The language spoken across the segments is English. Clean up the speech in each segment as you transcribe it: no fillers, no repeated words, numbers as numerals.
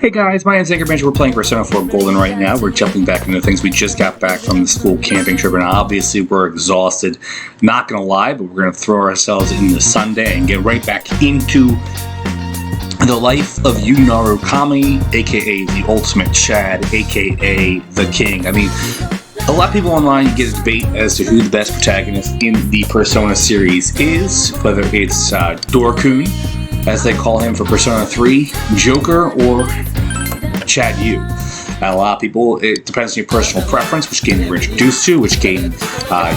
Hey guys, my name's Anchorman. We're playing Persona 4 Golden right now. We're jumping back into things. We just got back from the school camping trip, and obviously we're exhausted. Not gonna lie, but we're gonna throw ourselves into Sunday and get right back into the life of Yunaru Kami, aka the Ultimate Chad, aka the King. I mean, a lot of people online get a debate as to who the best protagonist in the Persona series is, whether it's Dorkun, as they call him for Persona 3, Joker, or Chad Yu. And a lot of people, it depends on your personal preference, which game you're introduced to, which game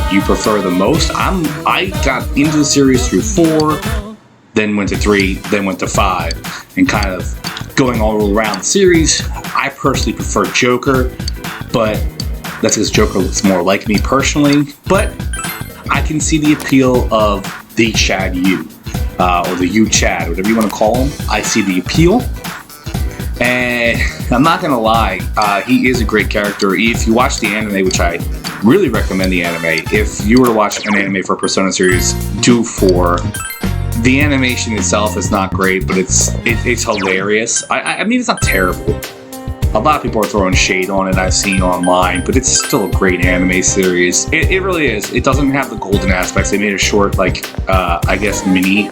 you prefer the most. I got into the series through 4, then went to 3, then went to 5, and kind of going all around the series. I personally prefer Joker, but that's because Joker looks more like me personally. But I can see the appeal of the Chad Yu. Or the Yu Chad, whatever you want to call him. I see the appeal. And I'm not going to lie, he is a great character. If you watch the anime, which I really recommend the anime, if you were to watch an anime for Persona series, do 4. The animation itself is not great, but it's hilarious. I mean, it's not terrible. A lot of people are throwing shade on it, I've seen online, but it's still a great anime series. It really is. It doesn't have the golden aspects. They made a short, I guess, mini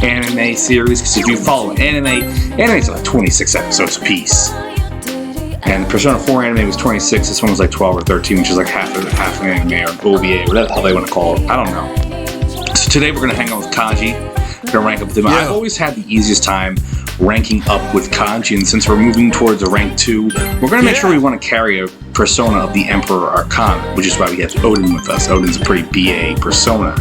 anime series, because if you follow anime's like 26 episodes a piece. And the Persona 4 anime was 26, this one was like 12 or 13, which is like half an anime, or OVA, whatever the hell they want to call it. I don't know. So today we're going to hang out with Kanji. We're going to rank up with him. I've always had the easiest time ranking up with Kanji, and since we're moving towards a rank 2, we're going to make sure we want to carry a persona of the Emperor Arcana, which is why we have Odin with us. Odin's a pretty BA persona.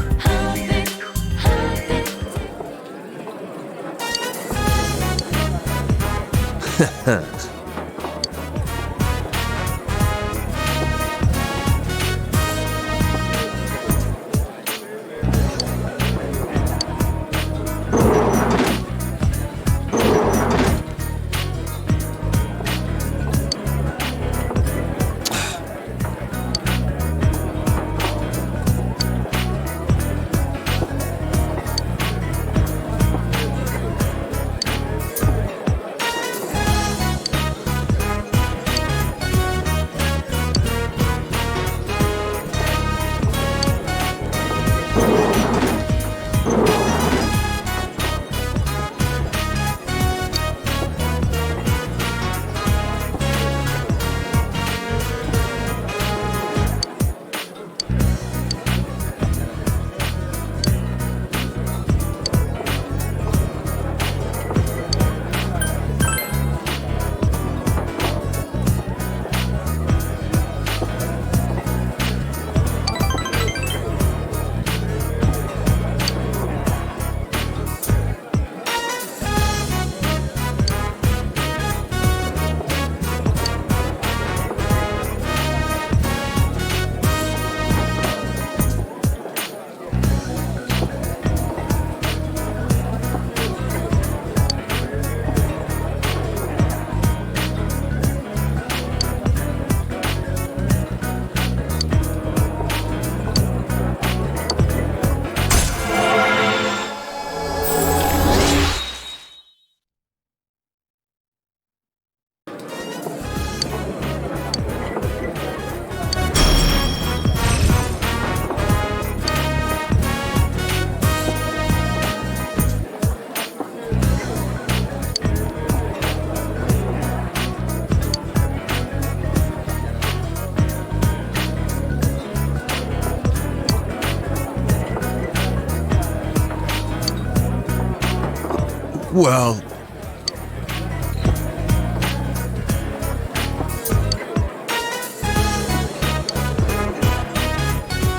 Well...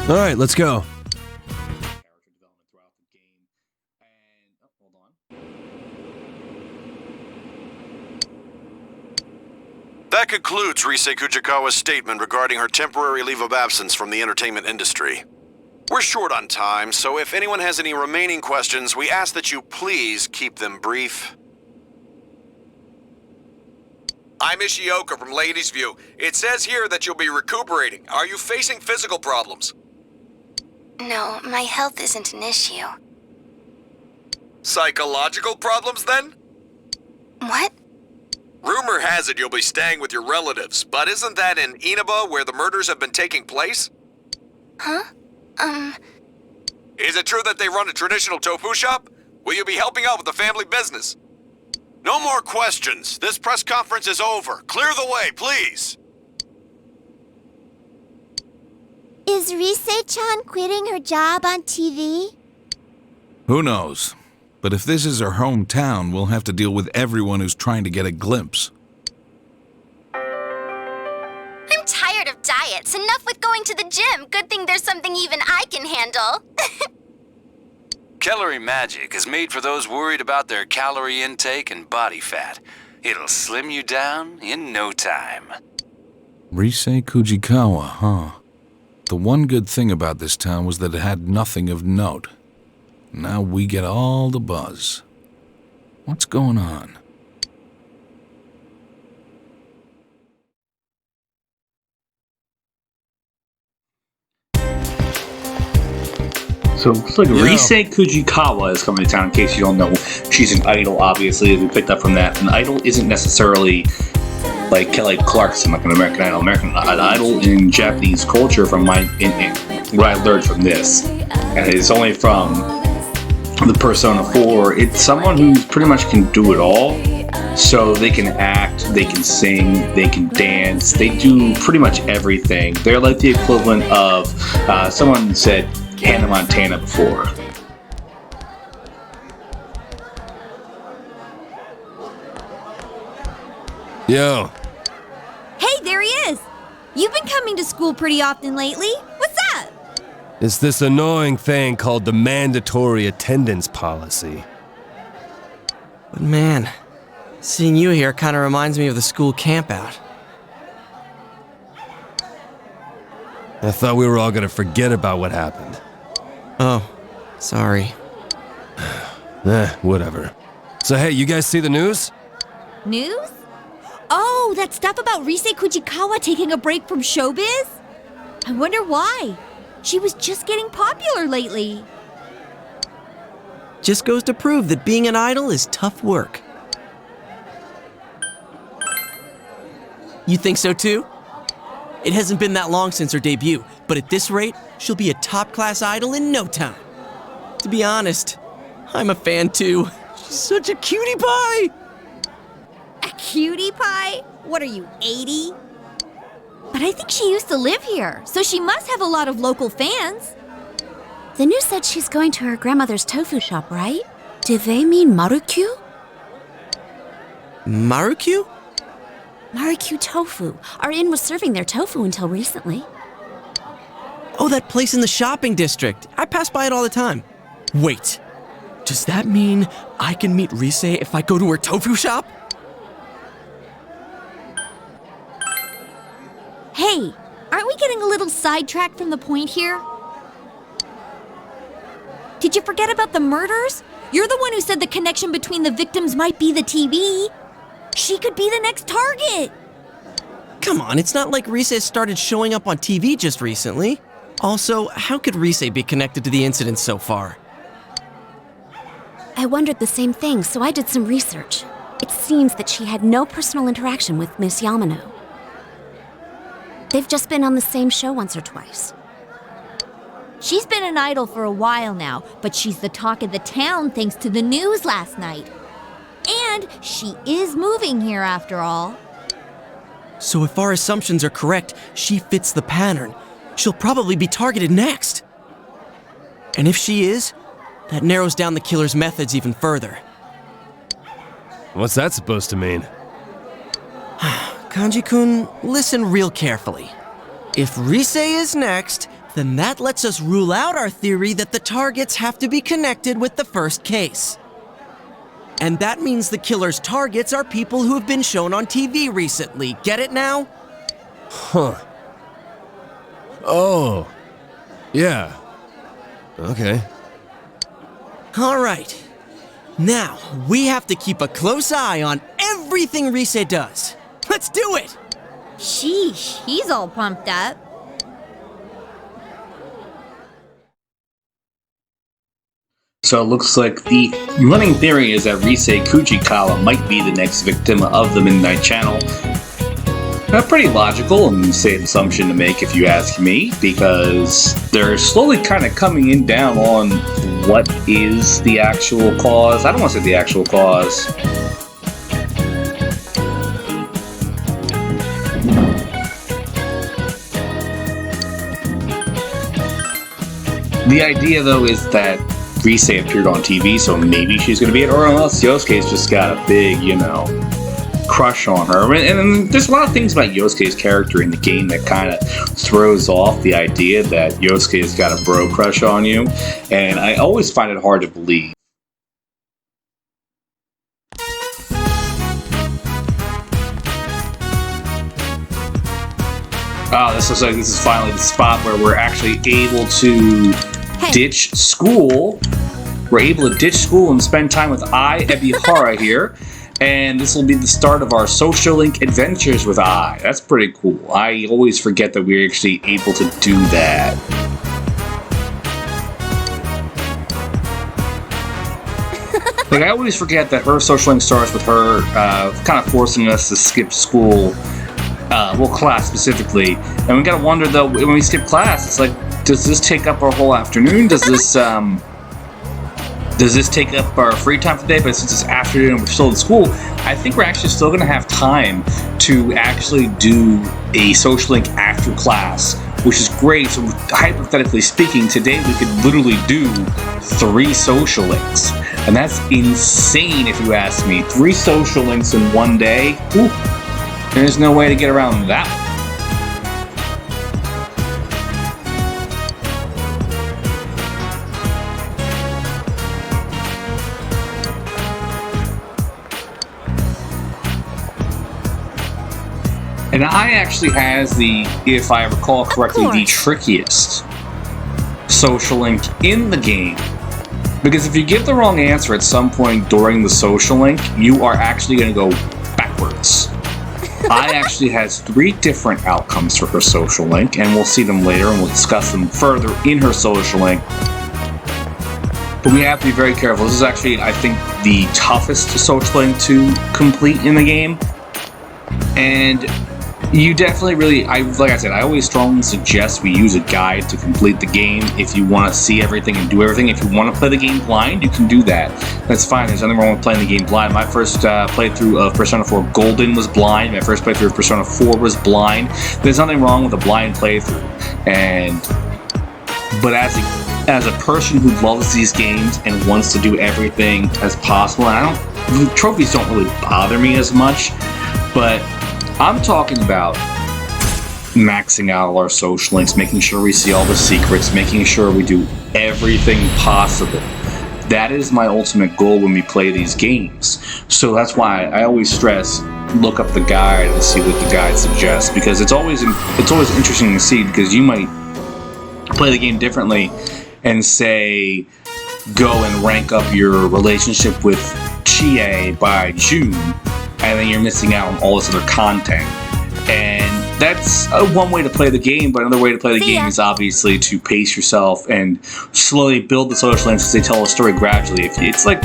Alright, let's go. That concludes Rise Kujikawa's statement regarding her temporary leave of absence from the entertainment industry. We're short on time, so if anyone has any remaining questions, we ask that you please keep them brief. I'm Ishioka from Ladies View. It says here that you'll be recuperating. Are you facing physical problems? No, my health isn't an issue. Psychological problems, then? What? Rumor has it you'll be staying with your relatives, but isn't that in Inaba where the murders have been taking place? Huh? Is it true that they run a traditional tofu shop? Will you be helping out with the family business? No more questions. This press conference is over. Clear the way, please. Is Rise-chan quitting her job on TV? Who knows? But if this is her hometown, we'll have to deal with everyone who's trying to get a glimpse. I'm tired of diets. Enough with going to the gym. Good thing there's something even I can handle. Calorie Magic is made for those worried about their calorie intake and body fat. It'll slim you down in no time. Rise Kujikawa, huh? The one good thing about this town was that it had nothing of note. Now we get all the buzz. What's going on? So it looks like Rise Kujikawa is coming to town, in case you don't know. She's an idol, obviously, as we picked up from that. An idol isn't necessarily like Kelly Clarkson, like an American Idol. An idol in Japanese culture, from what I learned from this, and it's only from the Persona 4, it's someone who pretty much can do it all. So they can act, they can sing, they can dance, they do pretty much everything. They're like the equivalent of, someone said Hannah Montana before. Yo. Hey, there he is! You've been coming to school pretty often lately. What's up? It's this annoying thing called the mandatory attendance policy. But man, seeing you here kind of reminds me of the school campout. I thought we were all gonna forget about what happened. Oh, sorry. Whatever. So hey, you guys see the news? News? Oh, that stuff about Rise Kujikawa taking a break from showbiz? I wonder why. She was just getting popular lately. Just goes to prove that being an idol is tough work. You think so too? It hasn't been that long since her debut, but at this rate, she'll be a top-class idol in no time. To be honest, I'm a fan too. She's such a cutie pie! A cutie pie? What are you, 80? But I think she used to live here, so she must have a lot of local fans. The news said she's going to her grandmother's tofu shop, right? Do they mean Marukyu? Marukyu? Marukyu Tofu. Our inn was serving their tofu until recently. Oh, that place in the shopping district. I pass by it all the time. Wait, does that mean I can meet Rise if I go to her tofu shop? Hey, aren't we getting a little sidetracked from the point here? Did you forget about the murders? You're the one who said the connection between the victims might be the TV. She could be the next target. Come on, it's not like Rise started showing up on TV just recently. Also, how could Rise be connected to the incident so far? I wondered the same thing, so I did some research. It seems that she had no personal interaction with Miss Yamano. They've just been on the same show once or twice. She's been an idol for a while now, but she's the talk of the town thanks to the news last night. And she is moving here after all. So if our assumptions are correct, she fits the pattern. She'll probably be targeted next. And if she is, that narrows down the killer's methods even further. What's that supposed to mean? Kanji-kun, listen real carefully. If Rise is next, then that lets us rule out our theory that the targets have to be connected with the first case. And that means the killer's targets are people who have been shown on TV recently. Get it now? Huh. Oh. Yeah. Okay. All right. Now, we have to keep a close eye on everything Rise does. Let's do it! Sheesh, he's all pumped up. So it looks like the running theory is that Risei Kujikawa might be the next victim of the Midnight Channel. A pretty logical and safe assumption to make if you ask me, because they're slowly kind of coming in down on what is the actual cause. I don't want to say the actual cause. The idea, though, is that Risei appeared on TV, so maybe she's going to be it, or unless Yosuke's just got a big, crush on her. And there's a lot of things about Yosuke's character in the game that kind of throws off the idea that Yosuke's got a bro crush on you, and I always find it hard to believe. Oh, this looks like this is finally the spot where we're actually able to ditch school. We're able to ditch school and spend time with Ebihara here. And this will be the start of our social link adventures with That's pretty cool. I always forget that we're actually able to do that. Like, I always forget that her social link starts with her kind of forcing us to skip school. Class specifically. And we gotta wonder, though, when we skip class, it's like, does this take up our whole afternoon? Does this take up our free time for the day? But since it's afternoon and we're still in school, I think we're actually still gonna have time to actually do a social link after class, which is great. So hypothetically speaking, today we could literally do 3 social links. And that's insane if you ask me. 3 social links in one day? Ooh. There's no way to get around that. And I actually has the, if I recall correctly, the trickiest social link in the game. Because if you give the wrong answer at some point during the social link, you are actually going to go backwards. I actually has 3 different outcomes for her social link, and we'll see them later, and we'll discuss them further in her social link. But we have to be very careful. This is actually, I think, the toughest social link to complete in the game. And you definitely really, like I said, I always strongly suggest we use a guide to complete the game if you want to see everything and do everything. If you want to play the game blind, you can do that. That's fine. There's nothing wrong with playing the game blind. My first playthrough of Persona 4 Golden was blind. My first playthrough of Persona 4 was blind. There's nothing wrong with a blind playthrough. But as a person who loves these games and wants to do everything as possible, and trophies don't really bother me as much, but I'm talking about maxing out all our social links, making sure we see all the secrets, making sure we do everything possible. That is my ultimate goal when we play these games. So that's why I always stress, look up the guide and see what the guide suggests, because it's always interesting to see, because you might play the game differently and say, go and rank up your relationship with Chie by June, and then you're missing out on all this other content. And that's one way to play the game, but another way to play the game is obviously to pace yourself and slowly build the social links as they tell a story gradually. It's like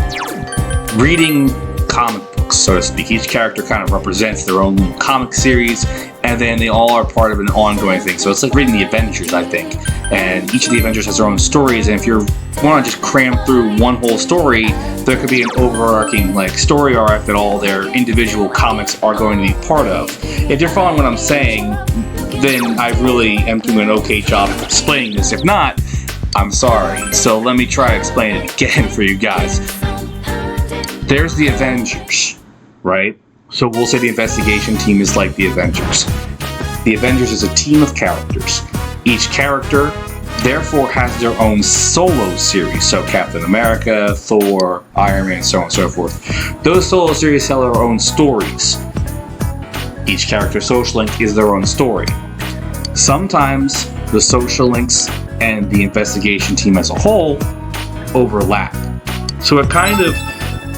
reading comic books, so to speak. Each character kind of represents their own comic series, and then they all are part of an ongoing thing. So it's like reading the Avengers, I think. And each of the Avengers has their own stories, and if you want to just cram through one whole story, there could be an overarching story arc that all their individual comics are going to be part of. If you're following what I'm saying, then I really am doing an okay job of explaining this. If not, I'm sorry. So let me try to explain it again for you guys. There's the Avengers, right? So we'll say the investigation team is like the Avengers. The Avengers is a team of characters. Each character, therefore, has their own solo series. So Captain America, Thor, Iron Man, so on and so forth. Those solo series tell their own stories. Each character's social link is their own story. Sometimes the social links and the investigation team as a whole overlap. So it kind of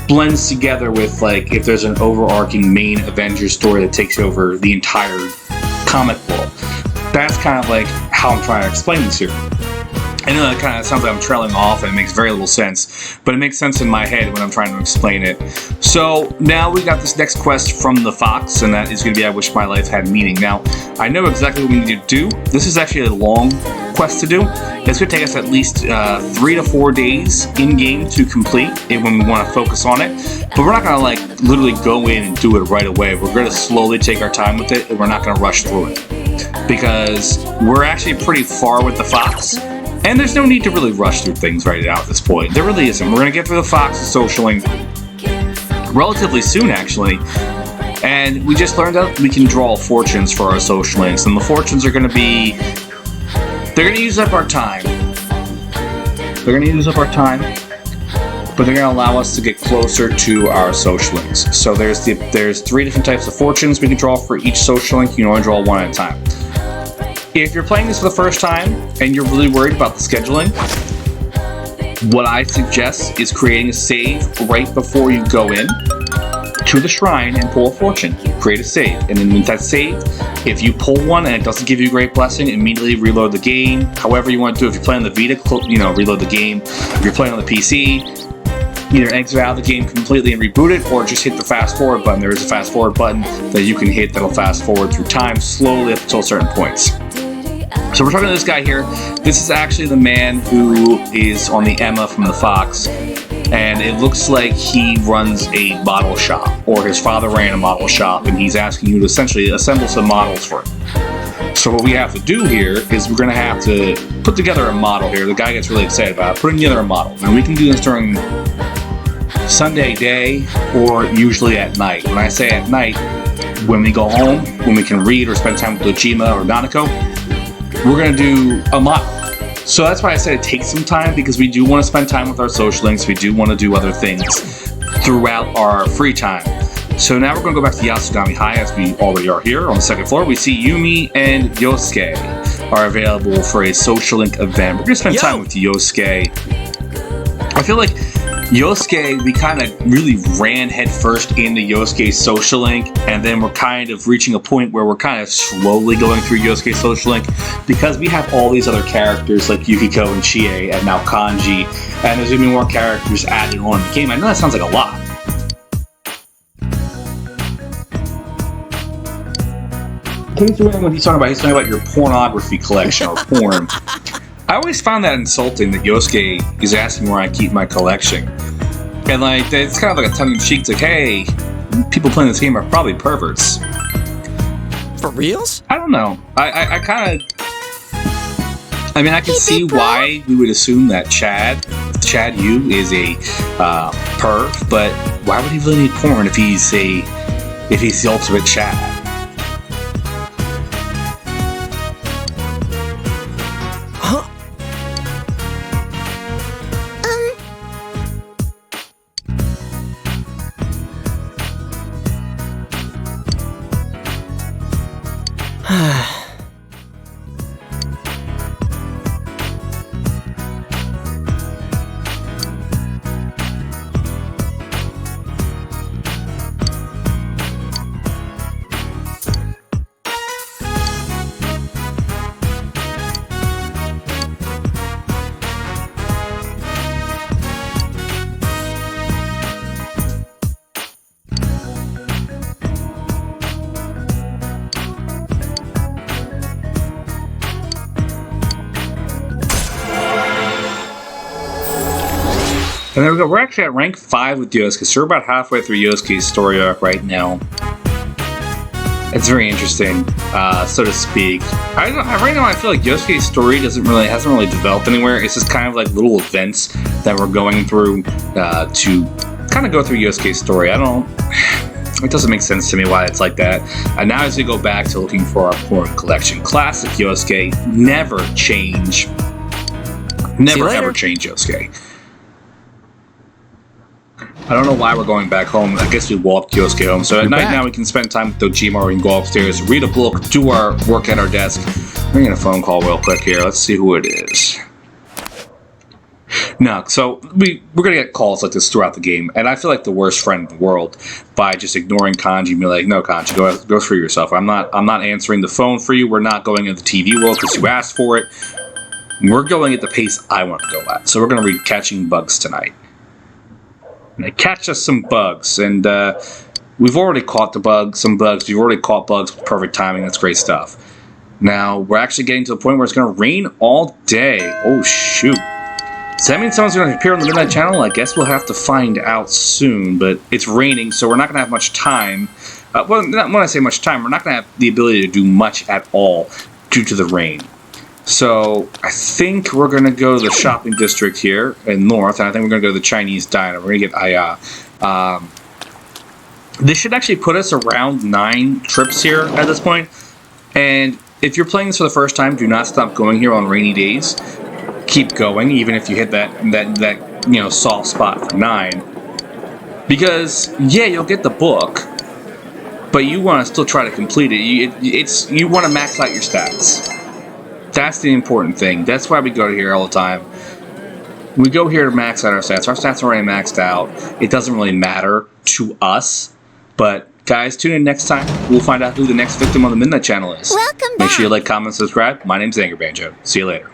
blends together with, if there's an overarching main Avengers story that takes over the entire comic world. That's kind of how I'm trying to explain this here. I know that kind of sounds like I'm trailing off and it makes very little sense, but it makes sense in my head when I'm trying to explain it. So now we got this next quest from the fox, and that is going to be I Wish My Life Had Meaning. Now, I know exactly what we need to do. This is actually a long quest to do. It's going to take us at least 3 to 4 days in-game to complete it when we want to focus on it. But we're not going to like literally go in and do it right away. We're going to slowly take our time with it, and we're not going to rush through it. Because we're actually pretty far with the fox. And there's no need to really rush through things right now at this point. There really isn't. We're going to get through the fox social link relatively soon, actually. And we just learned that we can draw fortunes for our social links. And the fortunes are going to be... They're going to use up our time. They're going to use up our time. But they're going to allow us to get closer to our social links. So there's 3 different types of fortunes we can draw for each social link. You can only draw one at a time. If you're playing this for the first time and you're really worried about the scheduling, what I suggest is creating a save right before you go in to the shrine and pull a fortune. Create a save, and then with that save, if you pull one and it doesn't give you a great blessing, immediately reload the game. However you want to do it. If you're playing on the Vita, reload the game. If you're playing on the PC, either exit out of the game completely and reboot it, or just hit the fast forward button. There is a fast forward button that you can hit that'll fast forward through time slowly up until certain points. So we're talking to this guy here. This is actually the man who is on the Emma from the Fox, and it looks like he runs a model shop, or his father ran a model shop, and he's asking you to essentially assemble some models for him. So what we have to do here is we're going to have to put together a model here. The guy gets really excited about it, putting together a model. And we can do this during Sunday day or usually at night. When I say at night, when we go home, when we can read or spend time with Dojima or Nanako, we're going to do a model. So that's why I said it takes some time, because we do want to spend time with our social links. We do want to do other things throughout our free time. So now we're going to go back to Yasugami High, as we already are here on the second floor. We see Yumi and Yosuke are available for a social link event. We're going to spend time with Yosuke. I feel like Yosuke, we kind of really ran headfirst into Yosuke's social link, and then we're kind of reaching a point where we're kind of slowly going through Yosuke's social link, because we have all these other characters like Yukiko and Chie and now Kanji, and there's going to be more characters added on in the game. I know that sounds like a lot. In case you're wondering what he's talking about your pornography collection or porn. I always found that insulting that Yosuke is asking where I keep my collection. And like, it's kind of like a tongue-in-cheek. It's like, hey, people playing this game are probably perverts. For reals? I don't know. I kind of... I mean, I can see why we would assume that Chad Yu is a perv, but why would he really need porn if he's the ultimate Chad? And there we go. We're actually at rank 5 with Yosuke, so we're about halfway through Yosuke's story arc right now. It's very interesting, so to speak. Right now, I feel like Yosuke's story hasn't really developed anywhere. It's just kind of like little events that we're going through to kind of go through Yosuke's story. It doesn't make sense to me why it's like that. And now as we go back to looking for our porn collection, classic Yosuke, never change. Never ever change Yosuke. I don't know why we're going back home. I guess we walked Yosuke home. So at night now we can spend time with Dojima, or we can go upstairs, read a book, do our work at our desk. Bring in a phone call real quick here. Let's see who it is. No, so we're going to get calls like this throughout the game. And I feel like the worst friend in the world by just ignoring Kanji and be like, no, Kanji, go screw yourself. I'm not answering the phone for you. We're not going into the TV world because you asked for it. We're going at the pace I want to go at. So we're going to be catching bugs tonight. And they catch us some bugs. And we've already caught some bugs. We've already caught bugs with perfect timing. That's great stuff. Now, we're actually getting to the point where it's going to rain all day. Oh, shoot. Does that mean someone's going to appear on the Midnight Channel? I guess we'll have to find out soon. But it's raining, so we're not going to have much time. Well, when I say much time, we're not going to have the ability to do much at all due to the rain. So I think we're going to go to the shopping district here in North, and I think we're going to go to the Chinese diner. We're going to get Aya. This should actually put us around 9 trips here at this point. And if you're playing this for the first time, do not stop going here on rainy days. Keep going, even if you hit that soft spot for 9. Because, yeah, you'll get the book, but you want to still try to complete it. You want to max out your stats. That's the important thing. That's why we go here all the time. We go here to max out our stats. Our stats are already maxed out. It doesn't really matter to us. But, guys, tune in next time. We'll find out who the next victim on the Midnight Channel is. Welcome back. Make sure you like, comment, subscribe. My name's Anger Banjo. See you later.